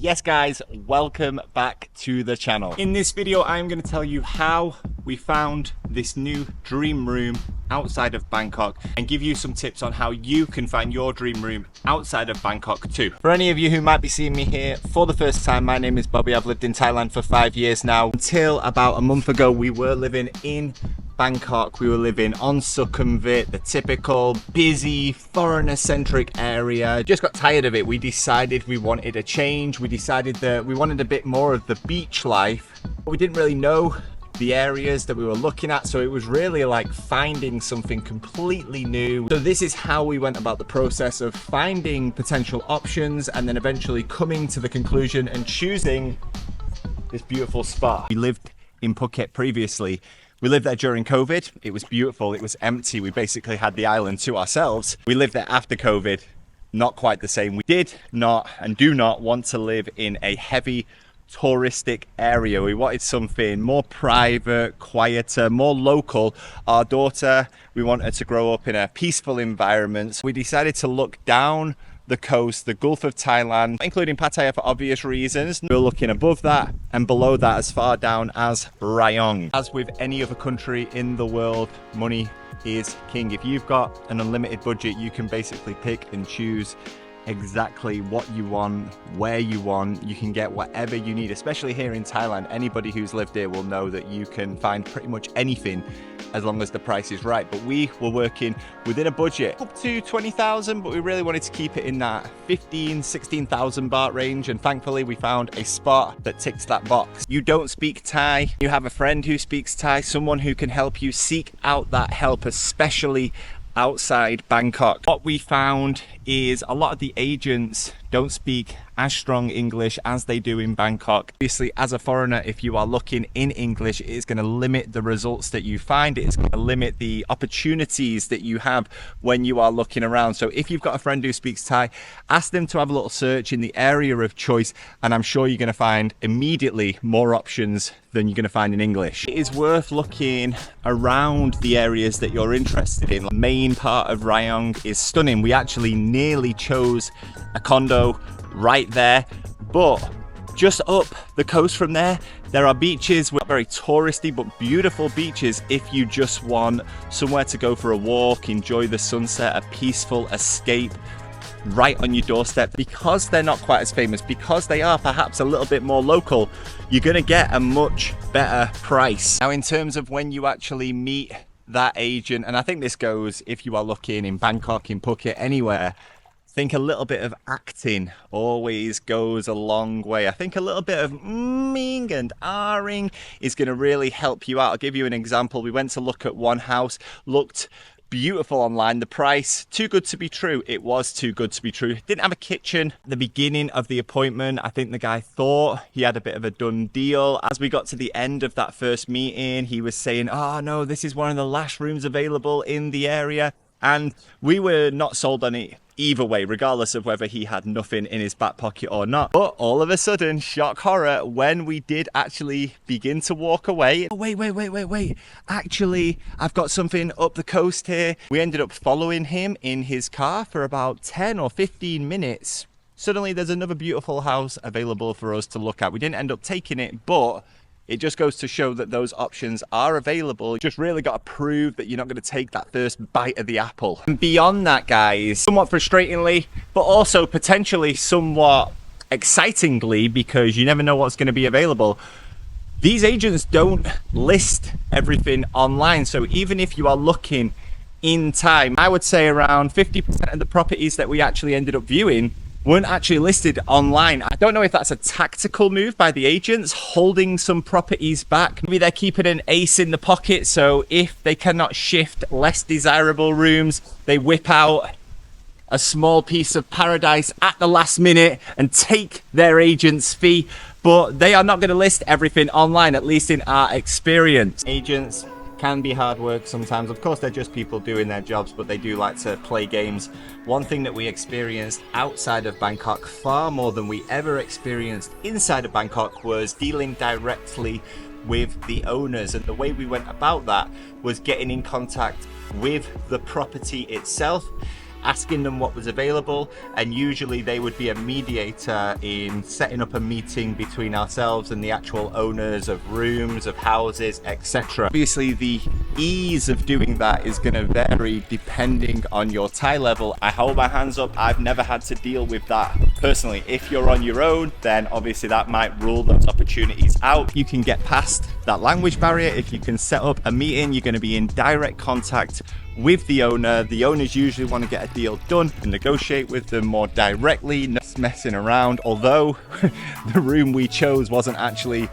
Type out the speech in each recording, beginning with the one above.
Yes guys, welcome back to the channel. In this video I'm going to tell you how we found this new dream room outside of Bangkok and give you some tips on how you can find your dream room outside of Bangkok too. For any of you who might be seeing me here for the first time, my name is Bobby. I've lived in Thailand for 5 years now. Until about a month ago we were living in Bangkok. We were living on Sukhumvit, the typical busy foreigner-centric area. Just got tired of it. We decided we wanted a change. We decided that we wanted a bit more of the beach life. But we didn't really know the areas that we were looking at, so it was really like finding something completely new. So this is how we went about the process of finding potential options and then eventually coming to the conclusion and choosing this beautiful spot. We lived in Phuket previously. We lived there during COVID. It was beautiful. It was empty. We basically had the island to ourselves. We lived there after COVID. Not quite the same. We did not and do not want to live in a heavy touristic area. We wanted something more private, quieter, more local. Our daughter, we want her to grow up in a peaceful environment. So we decided to look down the coast, the Gulf of Thailand, including Pattaya for obvious reasons. We're looking above that and below that as far down as Rayong. As with any other country in the world, money is king. If you've got an unlimited budget, you can basically pick and choose exactly what you want, where you want. You can get whatever you need, especially here in Thailand. Anybody who's lived here will know that you can find pretty much anything as long as the price is right. But we were working within a budget up to 20,000, but we really wanted to keep it in that 16,000 baht range, and thankfully we found a spot that ticks that box. You don't speak Thai, you have a friend who speaks Thai, someone who can help you. Seek out that help, especially outside Bangkok. What we found is a lot of the agents don't speak as strong English as they do in Bangkok. Obviously, as a foreigner, if you are looking in English, it is going to limit the results that you find. It is going to limit the opportunities that you have when you are looking around. So if you've got a friend who speaks Thai, ask them to have a little search in the area of choice, and I'm sure you're going to find immediately more options than you're going to find in English. It is worth looking around the areas that you're interested in. The main part of Rayong is stunning. We actually nearly chose a condo right there, but just up the coast from there are beaches. We're very touristy but beautiful beaches if you just want somewhere to go for a walk, enjoy the sunset, a peaceful escape right on your doorstep. Because they're not quite as famous, because they are perhaps a little bit more local, you're gonna get a much better price. Now in terms of when you actually meet that agent, and I think this goes if you are looking in Bangkok, in Phuket, anywhere, I think a little bit of acting always goes a long way. I think a little bit of mming and ahring is going to really help you out. I'll give you an example. We went to look at one house, looked beautiful online. The price, too good to be true. It was too good to be true. Didn't have a kitchen at the beginning of the appointment. I think the guy thought he had a bit of a done deal. As we got to the end of that first meeting, he was saying, oh no, this is one of the last rooms available in the area. And we were not sold on it either way, regardless of whether he had nothing in his back pocket or not. But all of a sudden, shock horror, when we did actually begin to walk away, oh, wait, actually, I've got something up the coast here. We ended up following him in his car for about 10 or 15 minutes. Suddenly, there's another beautiful house available for us to look at. We didn't end up taking it, but it just goes to show that those options are available. You just really got to prove that you're not going to take that first bite of the apple. And beyond that, guys, somewhat frustratingly, but also potentially somewhat excitingly, because you never know what's going to be available, these agents don't list everything online. So even if you are looking in time, I would say around 50% of the properties that we actually ended up viewing weren't actually listed online. I don't know if that's a tactical move by the agents, holding some properties back. Maybe they're keeping an ace in the pocket, so if they cannot shift less desirable rooms, they whip out a small piece of paradise at the last minute and take their agent's fee. But they are not going to list everything online, at least in our experience. Agents can be hard work sometimes. Of course, they're just people doing their jobs, but they do like to play games. One thing that we experienced outside of Bangkok far more than we ever experienced inside of Bangkok was dealing directly with the owners. And the way we went about that was getting in contact with the property itself asking them what was available, and usually they would be a mediator in setting up a meeting between ourselves and the actual owners of rooms, of houses, etc. Obviously the ease of doing that is going to vary depending on your Thai level. I hold my hands up, I've never had to deal with that personally. If you're on your own, then obviously that might rule those opportunities out. You can get past that language barrier if you can set up a meeting. You're going to be in direct contact with the owner. The owners usually want to get a deal done and negotiate with them more directly, not messing around. Although the room we chose wasn't actually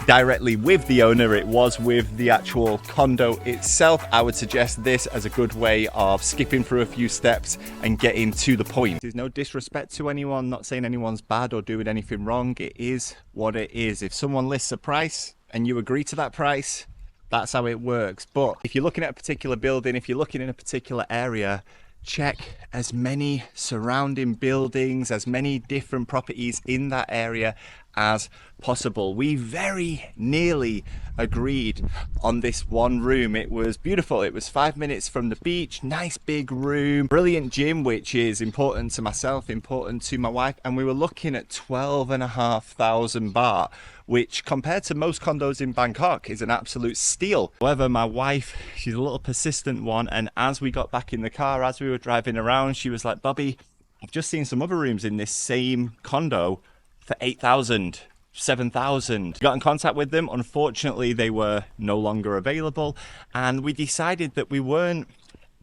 directly with the owner, it was with the actual condo itself. I would suggest this as a good way of skipping through a few steps and getting to the point. There's no disrespect to anyone, not saying anyone's bad or doing anything wrong. It is what it is. If someone lists a price and you agree to that price, that's how it works. But if you're looking at a particular building, if you're looking in a particular area, check as many surrounding buildings, as many different properties in that area as possible. We very nearly agreed on this one room. It was beautiful. It was 5 minutes from the beach, nice big room, brilliant gym, which is important to myself, important to my wife, and we were looking at 12,500 baht, which compared to most condos in Bangkok is an absolute steal. However, my wife, she's a little persistent one, and as we got back in the car, as we were driving around, she was like, Bobby, I've just seen some other rooms in this same condo for 8,000, 7,000. Got in contact with them. Unfortunately, they were no longer available, and we decided that we weren't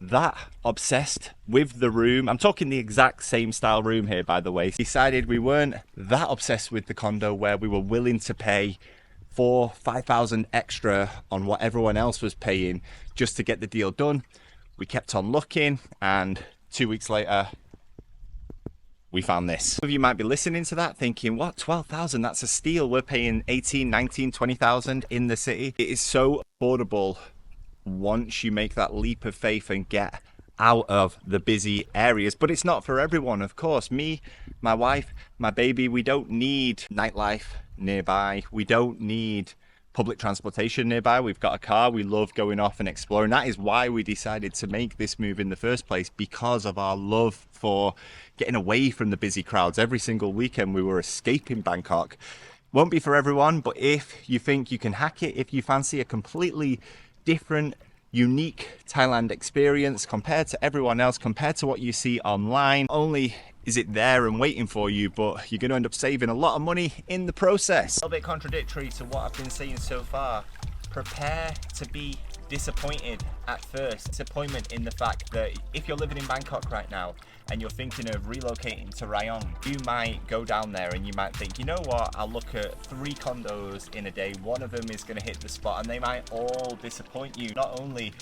that obsessed with the room. I'm talking the exact same style room here, by the way. Decided we weren't that obsessed with the condo where we were willing to pay 4,000-5,000 extra on what everyone else was paying just to get the deal done. We kept on looking, and 2 weeks later we found this. Some of you might be listening to that thinking, what, 12,000? That's a steal. We're paying 18, 19, 20,000 in the city. It is so affordable once you make that leap of faith and get out of the busy areas. But it's not for everyone, of course. Me, my wife, my baby, we don't need nightlife nearby. We don't need public transportation nearby. We've got a car. We love going off and exploring. That is why we decided to make this move in the first place, because of our love for getting away from the busy crowds. Every single weekend we were escaping Bangkok. Won't be for everyone, but if you think you can hack it, if you fancy a completely different, unique Thailand experience compared to everyone else, compared to what you see online, not only is it there and waiting for you, but you're going to end up saving a lot of money in the process. A little bit contradictory to what I've been saying so far. Prepare to be disappointed at first. Disappointment in the fact that if you're living in Bangkok right now and you're thinking of relocating to Rayong, you might go down there and you might think, you know what, I'll look at 3 condos in a day, one of them is going to hit the spot, and they might all disappoint you. Not only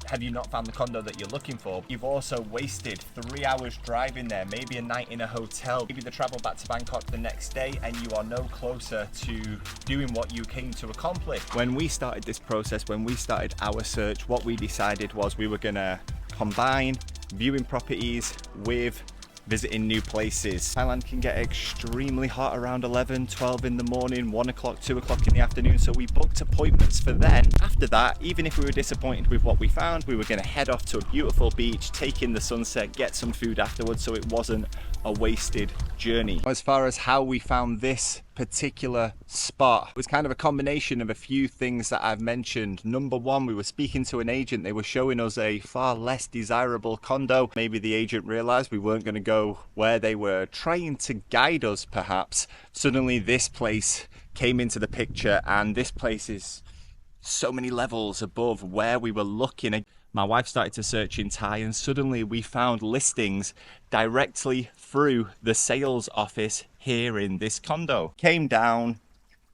have you not found the condo that you're looking for, you've also wasted 3 hours driving there, maybe a night in a hotel, maybe the travel back to Bangkok the next day, and you are no closer to doing what you came to accomplish. When we started this process, when we started our search, what we decided was we were gonna combine viewing properties with visiting new places. Thailand can get extremely hot around 11, 12 in the morning, 1 o'clock, 2 o'clock in the afternoon, so we booked appointments for then. After that, even if we were disappointed with what we found, we were going to head off to a beautiful beach, take in the sunset, get some food afterwards, so it wasn't a wasted journey. As far as how we found this particular spot, it was kind of a combination of a few things that I've mentioned. Number one, we were speaking to an agent. They were showing us a far less desirable condo. Maybe the agent realized we weren't going to go where they were trying to guide us, perhaps. Suddenly this place came into the picture, and this place is so many levels above where we were looking. My wife started to search in Thai, and suddenly we found listings directly through the sales office here in this condo. Came down.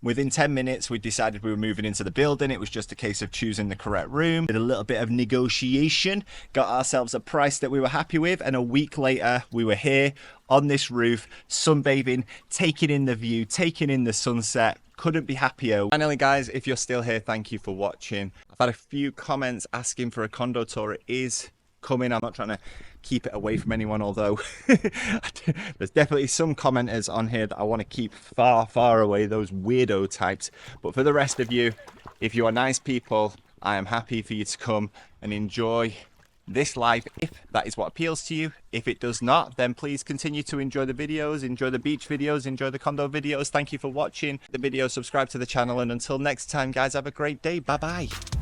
Within 10 minutes, we decided we were moving into the building. It was just a case of choosing the correct room. Did a little bit of negotiation, got ourselves a price that we were happy with, and a week later, we were here on this roof, sunbathing, taking in the view, taking in the sunset. Couldn't be happier. Finally, guys, if you're still here, thank you for watching. I've had a few comments asking for a condo tour. It is coming. I'm not trying to keep it away from anyone, although there's definitely some commenters on here that I want to keep far, far away, those weirdo types. But for the rest of you, if you are nice people, I am happy for you to come and enjoy this life if that is what appeals to you. If it does not, then please continue to enjoy the videos, enjoy the beach videos, enjoy the condo videos. Thank you for watching the video, subscribe to the channel, and until next time guys, have a great day. Bye bye.